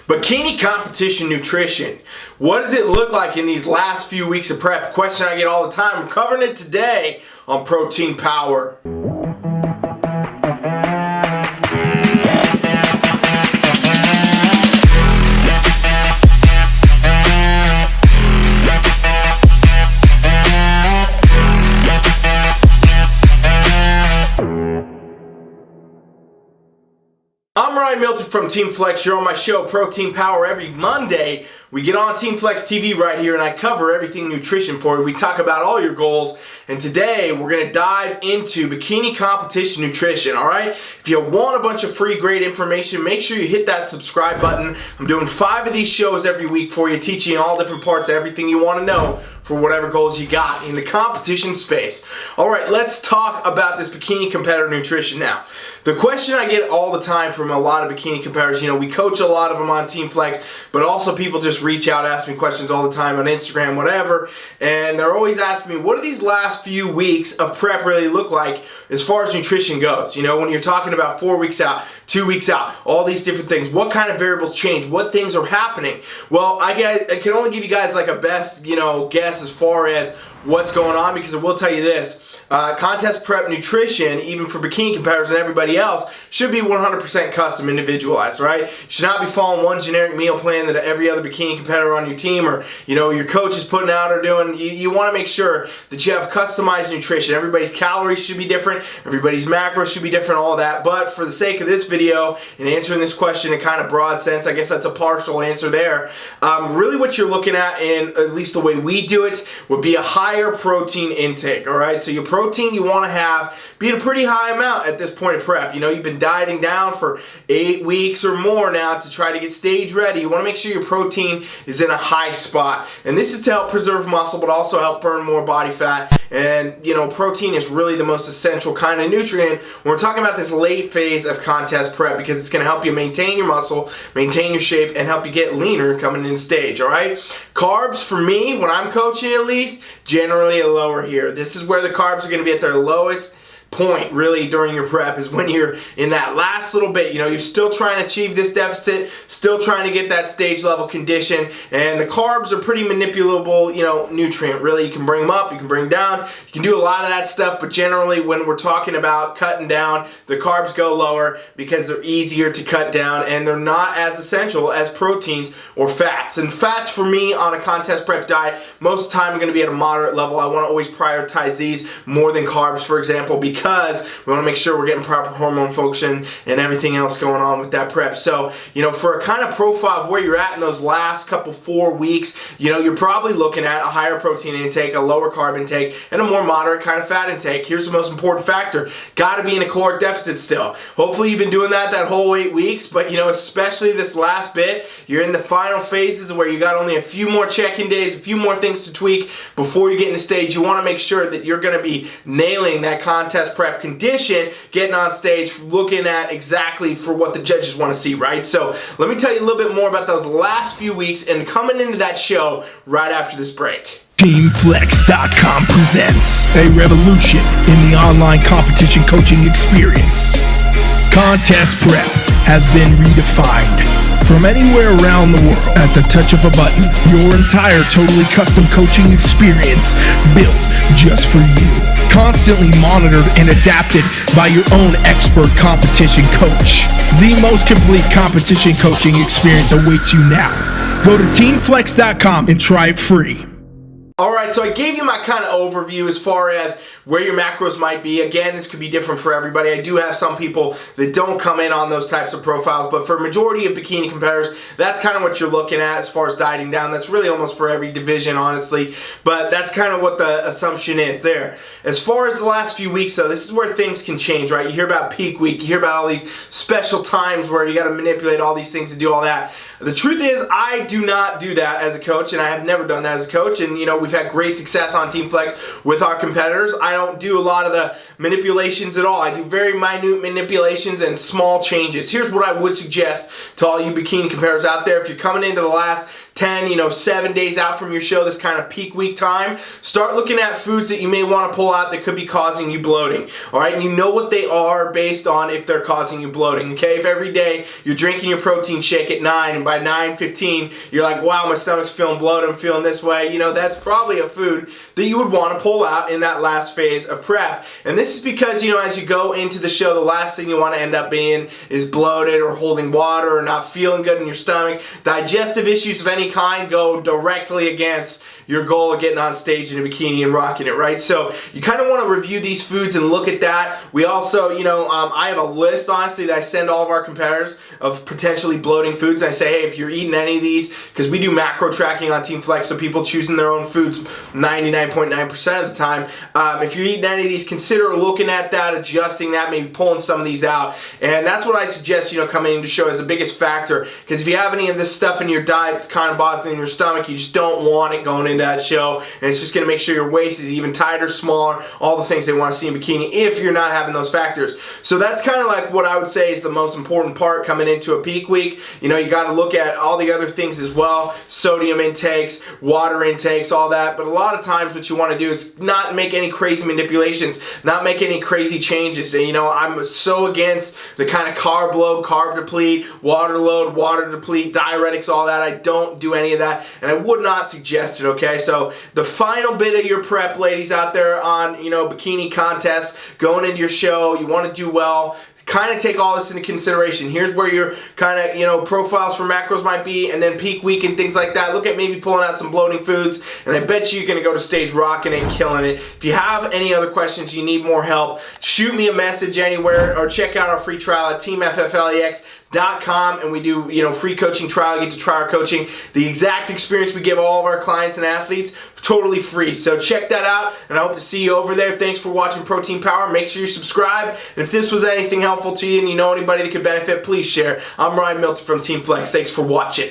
Bikini competition nutrition. What does it look like in these last few weeks of prep? Question I get all the time. I'm covering it today on Protein Power. I'm Milton from TeamFFLEX. You're on my show, Protein Power. Every Monday, we get on TeamFFLEX TV right here, and I cover everything nutrition for you. We talk about all your goals, and today we're going to dive into bikini competition nutrition, all right? If you want a bunch of free, great information, make sure you hit that subscribe button. I'm doing 5 of these shows every week for you, teaching you all different parts of everything you want to know for whatever goals you got in the competition space. All right, let's talk about this bikini competitor nutrition now. The question I get all the time from a lot of bikini competitors, we coach a lot of them on TeamFFLEX, but also people just reach out, ask me questions all the time on Instagram, whatever, and they're always asking me, what do these last few weeks of prep really look like as far as nutrition goes? When you're talking about 4 weeks out, 2 weeks out, all these different things, what kind of variables change? What things are happening? Well, I can only give you guys like a best, guess as far as what's going on, because I will tell you this. Contest prep nutrition, even for bikini competitors and everybody else, should be 100% custom, individualized, right? You should not be following one generic meal plan that every other bikini competitor on your team or your coach is putting out or doing. You want to make sure that you have customized nutrition. Everybody's calories should be different, everybody's macros should be different, all that. But for the sake of this video and answering this question in kind of broad sense, I guess that's a partial answer there. Really what you're looking at least the way we do it, would be a higher protein intake, all right? So your protein you want to have be at a pretty high amount at this point of prep. You've been dieting down for 8 weeks or more now to try to get stage ready. You want to make sure your protein is in a high spot. And this is to help preserve muscle, but also help burn more body fat. And, protein is really the most essential kind of nutrient when we're talking about this late phase of contest prep, because it's going to help you maintain your muscle, maintain your shape, and help you get leaner coming into stage, all right? Carbs, for me, when I'm coaching at least, generally lower here. This is where the carbs are going to be at their lowest point really during your prep, is when you're in that last little bit. You're still trying to achieve this deficit, still trying to get that stage level condition, and the carbs are pretty manipulable nutrient. Really, you can bring them up, you can bring them down, you can do a lot of that stuff, but generally when we're talking about cutting down, the carbs go lower because they're easier to cut down and they're not as essential as proteins or fats. And fats for me on a contest prep diet, most of the time are going to be at a moderate level. I want to always prioritize these more than carbs, for example, because we want to make sure we're getting proper hormone function and everything else going on with that prep. So, for a kind of profile of where you're at in those last couple 4 weeks, you're probably looking at a higher protein intake, a lower carb intake, and a more moderate kind of fat intake. Here's the most important factor. Got to be in a caloric deficit still. Hopefully you've been doing that whole 8 weeks, but especially this last bit, you're in the final phases where you got only a few more check-in days, a few more things to tweak before you get into stage. You want to make sure that you're going to be nailing that contest prep condition, getting on stage, looking at exactly for what the judges want to see, right? So let me tell you a little bit more about those last few weeks and coming into that show right after this break. TeamFFLEX.com presents a revolution in the online competition coaching experience. Contest prep has been redefined. From anywhere around the world, at the touch of a button, your entire totally custom coaching experience built just for you. Constantly monitored and adapted by your own expert competition coach. The most complete competition coaching experience awaits you now. Go to TeamFFLEX.com and try it free. Alright, so I gave you my kind of overview as far as where your macros might be. Again, this could be different for everybody. I do have some people that don't come in on those types of profiles, but for a majority of bikini competitors, that's kind of what you're looking at as far as dieting down. That's really almost for every division, honestly, but that's kind of what the assumption is there. As far as the last few weeks, though, this is where things can change, right? You hear about peak week, you hear about all these special times where you got to manipulate all these things to do all that. The truth is, I do not do that as a coach, and I have never done that as a coach, and we've had great success on TeamFFLEX with our competitors. I don't do a lot of the manipulations at all. I do very minute manipulations and small changes. Here's what I would suggest to all you bikini competitors out there. If you're coming into the last 10, 7 days out from your show, this kind of peak week time, start looking at foods that you may want to pull out that could be causing you bloating. All right, and you know what they are based on if they're causing you bloating. Okay, if every day you're drinking your protein shake at 9 and by 9:15 you're like, wow, my stomach's feeling bloated, I'm feeling this way, that's probably a food that you would want to pull out in that last phase of prep. And this is because, as you go into the show, the last thing you want to end up being is bloated or holding water or not feeling good in your stomach. Digestive issues of any kind go directly against your goal of getting on stage in a bikini and rocking it, right? So you kind of want to review these foods and look at that. We also, I have a list, honestly, that I send all of our competitors of potentially bloating foods. And I say, hey, if you're eating any of these, because we do macro tracking on TeamFFLEX, so people choosing their own foods 99.9% of the time. If you're eating any of these, consider looking at that, adjusting that, maybe pulling some of these out. And that's what I suggest, coming into the show as the biggest factor. Because if you have any of this stuff in your diet that's kind of bothering your stomach, you just don't want it going into that show, and it's just going to make sure your waist is even tighter, smaller, all the things they want to see in bikini if you're not having those factors. So that's kind of like what I would say is the most important part coming into a peak week. You got to look at all the other things as well, sodium intakes, water intakes, all that. But a lot of times what you want to do is not make any crazy manipulations, not make any crazy changes. And, I'm so against the kind of carb load, carb deplete, water load, water deplete, diuretics, all that. I don't do any of that, and I would not suggest it, okay? So the final bit of your prep, ladies out there on, bikini contests, going into your show, you want to do well, kind of take all this into consideration. Here's where your kind of, profiles for macros might be, and then peak week and things like that. Look at maybe pulling out some bloating foods, and I bet you're going to go to stage rocking it and killing it. If you have any other questions, you need more help, shoot me a message anywhere, or check out our free trial at TeamFFLEX.com, and we do, free coaching trial. You get to try our coaching. The exact experience we give all of our clients and athletes, totally free. So check that out, and I hope to see you over there. Thanks for watching Protein Power. Make sure you subscribe, and if this was anything helpful to you and you know anybody that could benefit, please share. I'm Milton from TeamFFLEX. Thanks for watching.